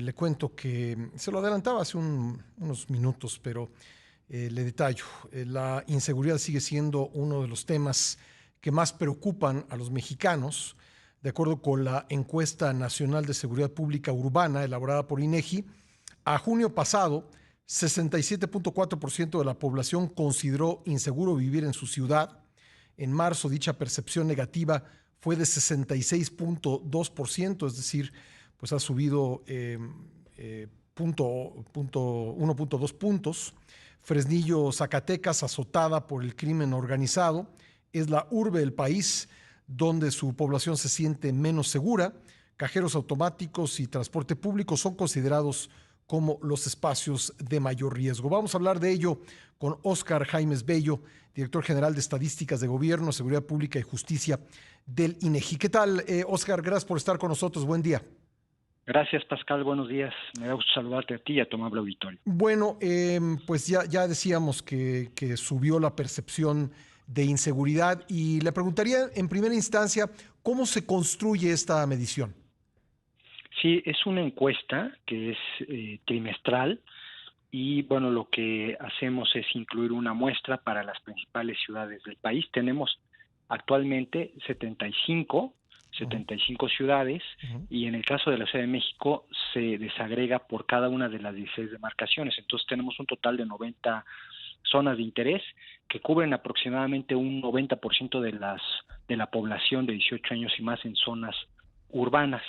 le cuento que se lo adelantaba hace unos minutos, pero le detallo. La inseguridad sigue siendo uno de los temas que más preocupan a los mexicanos. De acuerdo con la encuesta nacional de seguridad pública urbana elaborada por INEGI, a junio pasado, 67.4% de la población consideró inseguro vivir en su ciudad. En marzo, dicha percepción negativa fue de 66.2%, es decir, pues ha subido 1.2 puntos. Fresnillo, Zacatecas, azotada por el crimen organizado, es la urbe del país donde su población se siente menos segura. Cajeros automáticos y transporte público son considerados como los espacios de mayor riesgo. Vamos a hablar de ello con Óscar Jaimes Bello, director general de Estadísticas de Gobierno, Seguridad Pública y Justicia del INEGI. ¿Qué tal, Óscar? Gracias por estar con nosotros. Buen día. Gracias, Pascal. Buenos días. Me da gusto saludarte a ti y a tu amable auditorio. Bueno, pues ya decíamos que subió la percepción de inseguridad y le preguntaría en primera instancia, ¿cómo se construye esta medición? Sí, es una encuesta que es trimestral y bueno, lo que hacemos es incluir una muestra para las principales ciudades del país. Tenemos actualmente 75 ciudades y en el caso de la Ciudad de México se desagrega por cada una de las 16 demarcaciones. Entonces tenemos un total de 90 zonas de interés que cubren aproximadamente un 90% de la población de 18 años y más en zonas urbanas.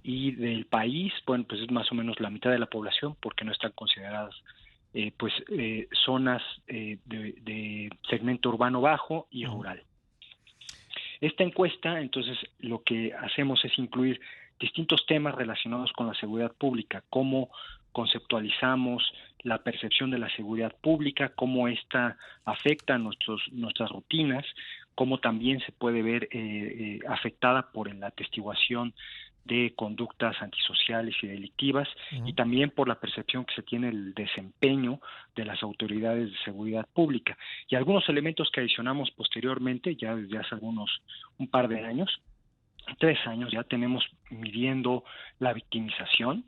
Y del país, bueno, pues es más o menos la mitad de la población porque no están consideradas zonas de segmento urbano bajo y rural. Esta encuesta, entonces, lo que hacemos es incluir distintos temas relacionados con la seguridad pública, cómo conceptualizamos la percepción de la seguridad pública, cómo esta afecta a nuestras rutinas, cómo también se puede ver afectada por la atestiguación de conductas antisociales y delictivas, y también por la percepción que se tiene del desempeño de las autoridades de seguridad pública. Y algunos elementos que adicionamos posteriormente, ya desde hace un par de años, 3 años, ya tenemos midiendo la victimización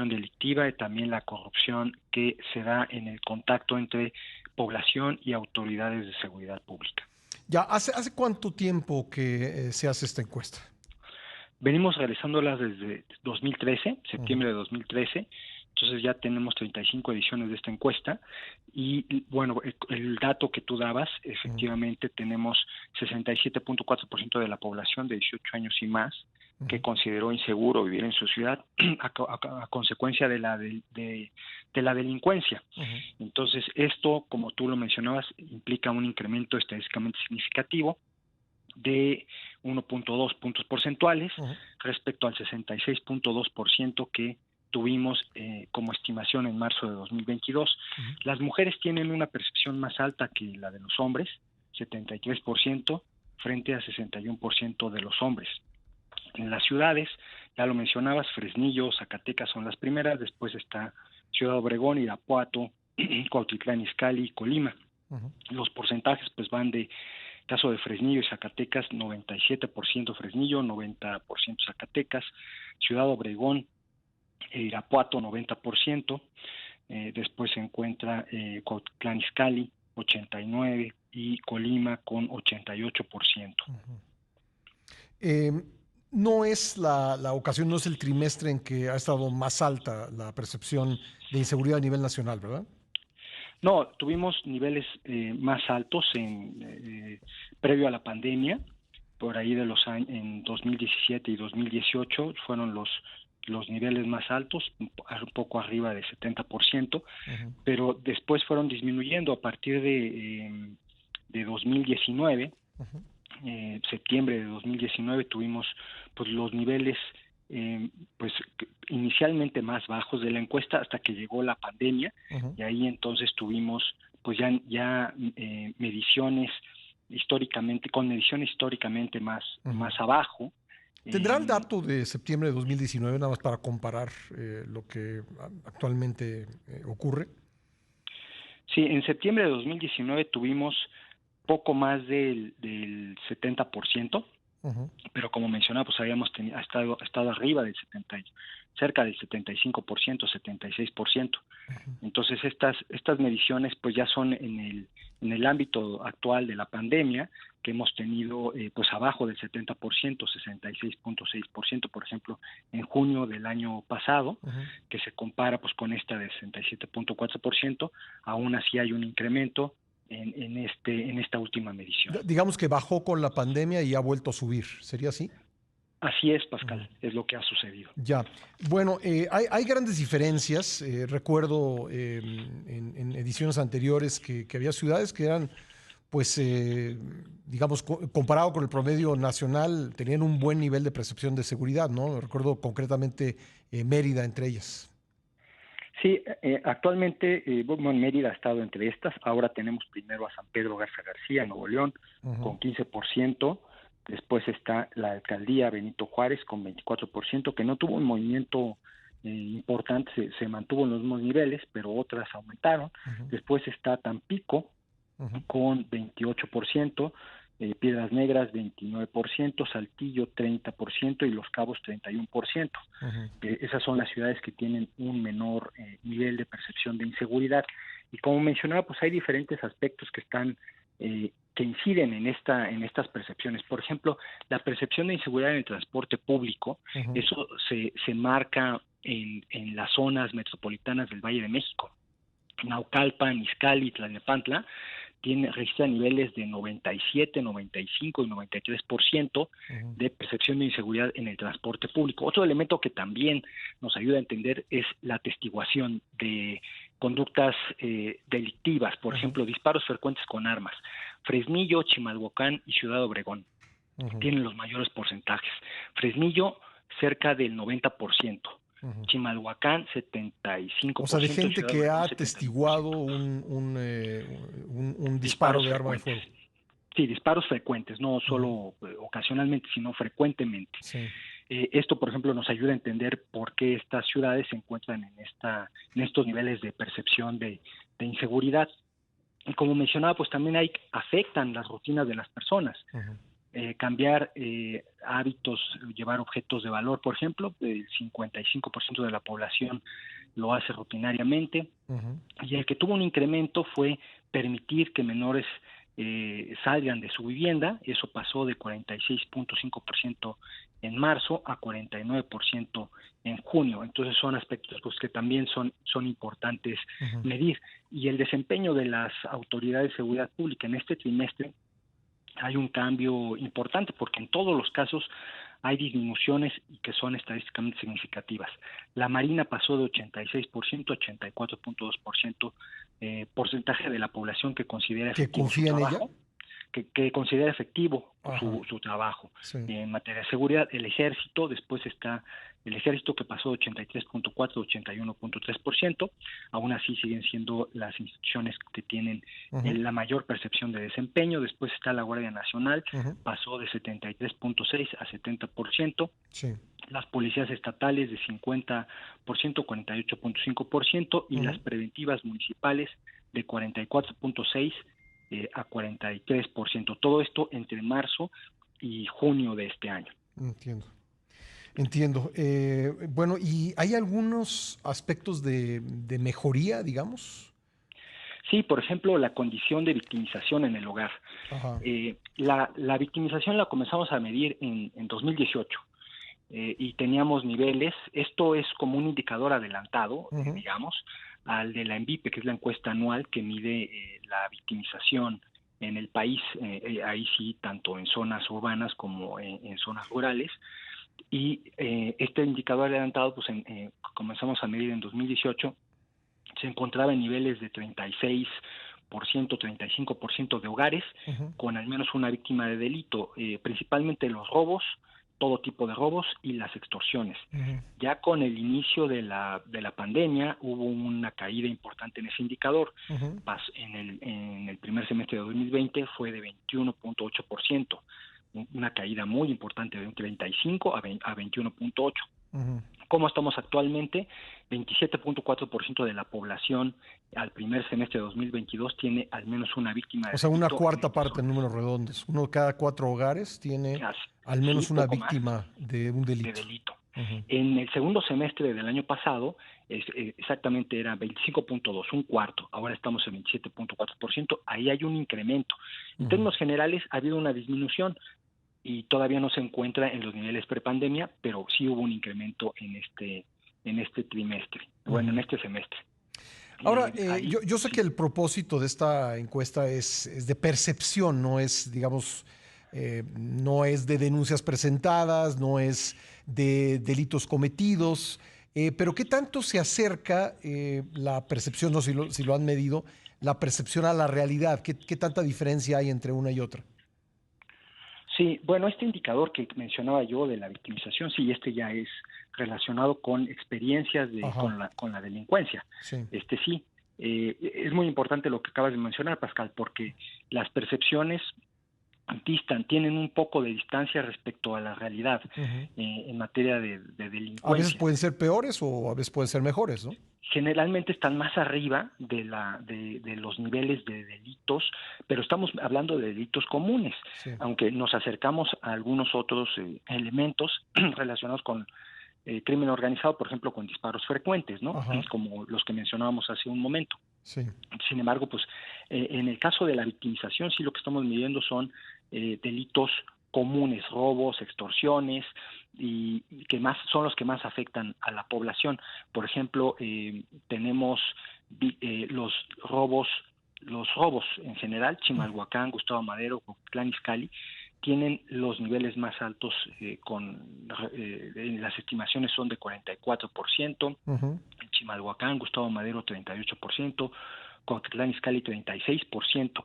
delictiva y también la corrupción que se da en el contacto entre población y autoridades de seguridad pública. Ya, ¿hace cuánto tiempo que se hace esta encuesta? Venimos realizándolas desde 2013, septiembre de 2013, entonces ya tenemos 35 ediciones de esta encuesta y bueno, el dato que tú dabas, efectivamente tenemos 67.4% de la población de 18 años y más que consideró inseguro vivir en su ciudad a consecuencia de la delincuencia. Entonces esto, como tú lo mencionabas, implica un incremento estadísticamente significativo de 1.2 puntos porcentuales respecto al 66.2% que tuvimos como estimación en marzo de 2022. Las mujeres tienen una percepción más alta que la de los hombres, 73% frente a 61% de los hombres. En las ciudades, ya lo mencionabas, Fresnillo, Zacatecas son las primeras, después está Ciudad Obregón, Irapuato, Cuautitlán Izcalli y Colima. Los porcentajes pues van de caso de Fresnillo y Zacatecas, 97% Fresnillo, 90% Zacatecas, Ciudad Obregón e Irapuato, 90%, después se encuentra Cuautitlán Izcalli, 89%, y Colima con 88%. No es la ocasión, no es el trimestre en que ha estado más alta la percepción de inseguridad a nivel nacional, ¿verdad? No, tuvimos niveles más altos previo a la pandemia, por ahí de los años en 2017 y 2018 fueron los niveles más altos, un poco arriba de 70%, pero después fueron disminuyendo a partir de 2019, septiembre de 2019 tuvimos pues los niveles pues inicialmente más bajos de la encuesta hasta que llegó la pandemia y ahí entonces tuvimos pues ya mediciones con mediciones históricamente más abajo. ¿Tendrá el dato de septiembre de 2019 nada más para comparar lo que actualmente ocurre? Sí, en septiembre de 2019 tuvimos poco más del 70%. Ujú. pero como mencionaba, pues ha estado arriba del cerca del 75%, 76%. Entonces estas mediciones pues ya son en el ámbito actual de la pandemia, que hemos tenido pues abajo del 70%, 66.6%, por ejemplo, en junio del año pasado, Ujú. que se compara pues con esta de 67.4%, aún así hay un incremento en esta última medición. Digamos que bajó con la pandemia y ha vuelto a subir, ¿sería así? Así es, Ujú. Pascal, es lo que ha sucedido. Ya. Bueno, hay grandes diferencias. Recuerdo en ediciones anteriores que había ciudades que eran, pues, digamos, comparado con el promedio nacional, tenían un buen nivel de percepción de seguridad, ¿no? Recuerdo concretamente Mérida entre ellas. Sí, actualmente, bueno, Mérida ha estado entre estas. Ahora tenemos primero a San Pedro Garza García, Nuevo León, Ujú. con 15%. Después está la alcaldía Benito Juárez con 24%, que no tuvo un movimiento importante, se mantuvo en los mismos niveles, pero otras aumentaron. Ujú. Después está Tampico Ujú. con 28%, Piedras Negras 29%, Saltillo 30% y Los Cabos 31%. Ujú. Esas son las ciudades que tienen un menor nivel de percepción de inseguridad. Y como mencionaba, pues hay diferentes aspectos que están que inciden en estas percepciones. Por ejemplo, la percepción de inseguridad en el transporte público, Ujú. eso se marca en las zonas metropolitanas del Valle de México. Naucalpan, Izcalli, Tlalnepantla registra niveles de 97, 95 y 93% Ujú. de percepción de inseguridad en el transporte público. Otro elemento que también nos ayuda a entender es la atestiguación de conductas delictivas, por Ujú. ejemplo, disparos frecuentes con armas. Fresnillo, Chimalhuacán y Ciudad Obregón Ujú. tienen los mayores porcentajes. Fresnillo, cerca del 90%. Ujú. Chimalhuacán, O sea, de 75%, y gente Ciudad que ha Obregón, 71%. atestiguado un disparo Disparos de arma de frecuentes. fuego. Sí, disparos frecuentes, no Ujú. solo ocasionalmente, sino frecuentemente. Sí. Esto, por ejemplo, nos ayuda a entender por qué estas ciudades se encuentran en estos niveles de percepción de inseguridad. Y como mencionaba, pues también afectan las rutinas de las personas. Ujú. Cambiar hábitos, llevar objetos de valor, por ejemplo, el 55% de la población lo hace rutinariamente, Ujú. y el que tuvo un incremento fue permitir que menores salgan de su vivienda. Eso pasó de 46.5% en marzo a 49% en junio. Entonces son aspectos pues, que también son importantes Ujú. medir. Y el desempeño de las autoridades de seguridad pública en este trimestre hay un cambio importante porque en todos los casos hay disminuciones y que son estadísticamente significativas. La Marina pasó de 86% a 84.2% porcentaje de la población que considera ¿Que efectivo su confía en ella? trabajo, que considera efectivo Ajá. su trabajo. Sí. En materia de seguridad, el ejército, después está el ejército que pasó de 83.4 a 81.3%, aún así siguen siendo las instituciones que tienen Ujú. la mayor percepción de desempeño. Después está la Guardia Nacional, Ujú. pasó de 73.6 a 70%, Sí. las policías estatales de 50% a 48.5% y las Ujú. preventivas municipales de 44.6 a 43%. Todo esto entre marzo y junio de este año. Entiendo. Entiendo. Bueno, ¿y hay algunos aspectos de mejoría, digamos? Sí, por ejemplo, la condición de victimización en el hogar. Ajá. La victimización la comenzamos a medir en 2018 y teníamos niveles. Esto es como un indicador adelantado, Ujú. digamos, al de la ENVIPE, que es la encuesta anual que mide la victimización en el país, ahí sí, tanto en zonas urbanas como en zonas rurales. Y este indicador adelantado, pues comenzamos a medir en 2018, se encontraba en niveles de 36%, 35% de hogares Ujú. con al menos una víctima de delito, principalmente los robos, todo tipo de robos y las extorsiones. Ujú. Ya con el inicio de la pandemia hubo una caída importante en ese indicador. Ujú. En el primer semestre de 2020 fue de 21.8%, una caída muy importante de un 35 a 21.8. Ujú. ¿Cómo estamos actualmente? 27.4% de la población al primer semestre de 2022 tiene al menos una víctima O de sea, una delito en cuarta estas parte en zonas. números redondos. Uno de cada 4 hogares tiene al Sí, menos una poco más víctima de un de delito. delito. Uh-huh. En el segundo semestre del año pasado, exactamente era 25.2, un cuarto. Ahora estamos en 27.4%. Ahí hay un incremento. En Uh-huh. términos generales, ha habido una disminución y todavía no se encuentra en los niveles prepandemia, pero sí hubo un incremento en este trimestre, bueno, en este semestre. Ahora, Ahí yo sé sí. que el propósito de esta encuesta es de percepción, no es, digamos, no es de denuncias presentadas, no es de delitos cometidos, pero ¿qué tanto se acerca la percepción, no si lo han medido, la percepción a la realidad? ¿Qué tanta diferencia hay entre una y otra? Sí, bueno, este indicador que mencionaba yo de la victimización, sí, este ya es relacionado con experiencias Ajá, con la delincuencia. sí. Sí, es muy importante lo que acabas de mencionar, Pascal, porque las percepciones tienen un poco de distancia respecto a la realidad Ujú. en materia de A veces delincuencia. pueden ser peores o a veces pueden ser mejores, ¿no? Generalmente están más arriba de los niveles de delitos, pero estamos hablando de delitos comunes, Sí. aunque nos acercamos a algunos otros elementos relacionados con crimen organizado, por ejemplo, con disparos frecuentes, ¿no? Ajá, Como los que mencionábamos hace un momento. sí. Sin embargo, pues en el caso de la victimización, sí lo que estamos midiendo son delitos comunes, robos, extorsiones, y que más son los que más afectan a la población. Por ejemplo, tenemos los robos en general, Chimalhuacán, Gustavo Madero, Coquitlán Izcalli, tienen los niveles más altos las estimaciones son de 44%, Ujú. en Chimalhuacán, Gustavo Madero 38%, Coquitlán Izcalli 36%,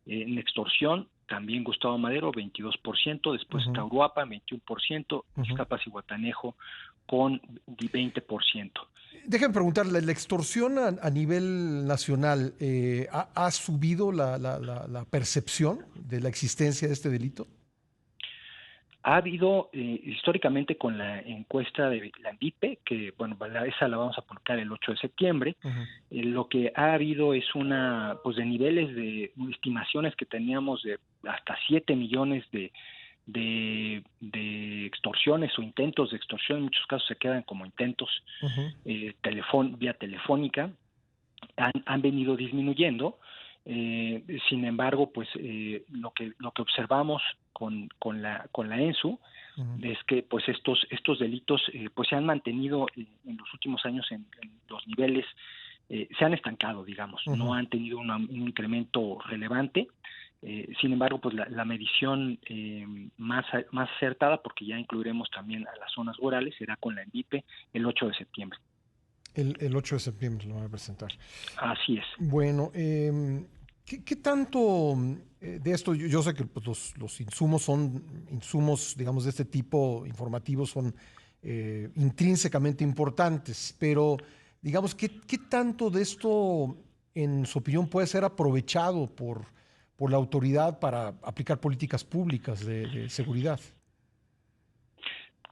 en extorsión también Gustavo Madero 22%, después Ujú. Tauruapa 21%, Ujú. Ixtapas y Guatanejo con 20%. Déjenme preguntarle, ¿la extorsión a nivel nacional ha subido la percepción de la existencia de este delito? Ha habido históricamente con la encuesta de la ANVIPE, que bueno, esa la vamos a publicar el 8 de septiembre, Ujú. lo que ha habido es pues de niveles de estimaciones que teníamos de hasta 7 millones de extorsiones o intentos de extorsión, en muchos casos se quedan como intentos Ujú. vía telefónica, han venido disminuyendo. Sin embargo, pues lo que observamos con la ENSU Ujú. es que pues estos delitos pues se han mantenido en los últimos años en los niveles, se han estancado, digamos, no Ujú. han tenido un incremento relevante. Sin embargo, pues la medición más acertada, porque ya incluiremos también a las zonas rurales, será con la ENVIPE el 8 de septiembre. El 8 de septiembre lo van a presentar. Así es. Bueno, ¿qué tanto de esto? Yo sé que pues, los insumos son insumos, digamos, de este tipo informativos son intrínsecamente importantes, pero digamos, ¿qué tanto de esto, en su opinión, puede ser aprovechado por la autoridad para aplicar políticas públicas de seguridad?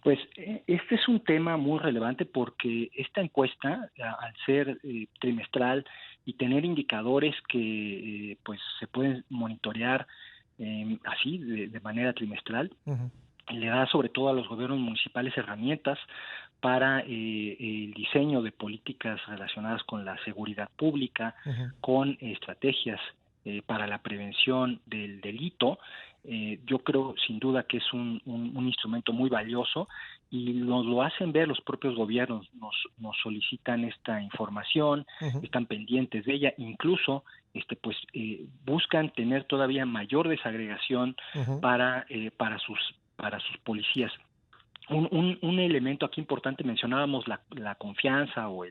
Pues este es un tema muy relevante porque esta encuesta, al ser trimestral y tener indicadores que pues se pueden monitorear así de manera trimestral, Ujú. le da sobre todo a los gobiernos municipales herramientas para el diseño de políticas relacionadas con la seguridad pública, Ujú. con estrategias para la prevención del delito. Yo creo sin duda que es un instrumento muy valioso y nos lo hacen ver los propios gobiernos, nos solicitan esta información, Ujú. están pendientes de ella, incluso pues buscan tener todavía mayor desagregación Ujú. para sus policías. Un elemento aquí importante, mencionábamos la confianza o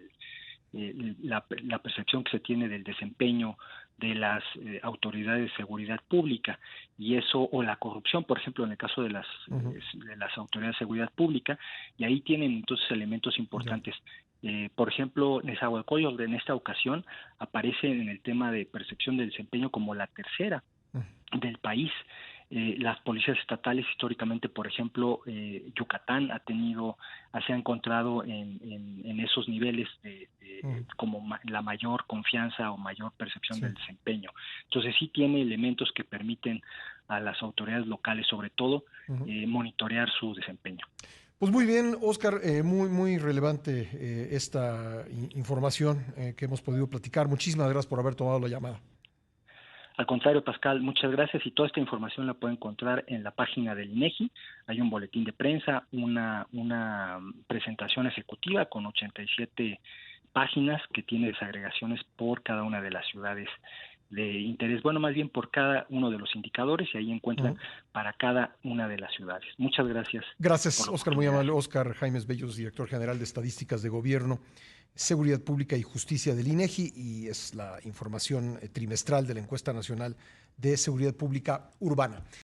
la percepción que se tiene del desempeño de las autoridades de seguridad pública y eso, o la corrupción, por ejemplo, en el caso Ujú. de las autoridades de seguridad pública, y ahí tienen entonces elementos Ya. importantes. Por ejemplo, Nezahualcóyotl en esta ocasión aparece en el tema de percepción del desempeño como la tercera Ujú. del país. Las policías estatales históricamente, por ejemplo, Yucatán se ha encontrado en esos niveles como la mayor confianza o mayor percepción Sí. del desempeño. Entonces sí tiene elementos que permiten a las autoridades locales, sobre todo, monitorear su desempeño. Pues muy bien, Oscar, muy relevante esta información que hemos podido platicar. Muchísimas gracias por haber tomado la llamada. Al contrario, Pascal, muchas gracias, y toda esta información la puede encontrar en la página del INEGI. Hay un boletín de prensa, una presentación ejecutiva con 87 páginas que tiene desagregaciones por cada una de las ciudades de interés, bueno, más bien por cada uno de los indicadores, y ahí encuentran para cada una de las ciudades. Muchas gracias. Gracias, Oscar, muy amable. Oscar Jaimes Bellos, director general de Estadísticas de Gobierno, Seguridad Pública y Justicia del INEGI, y es la información trimestral de la Encuesta Nacional de Seguridad Pública Urbana.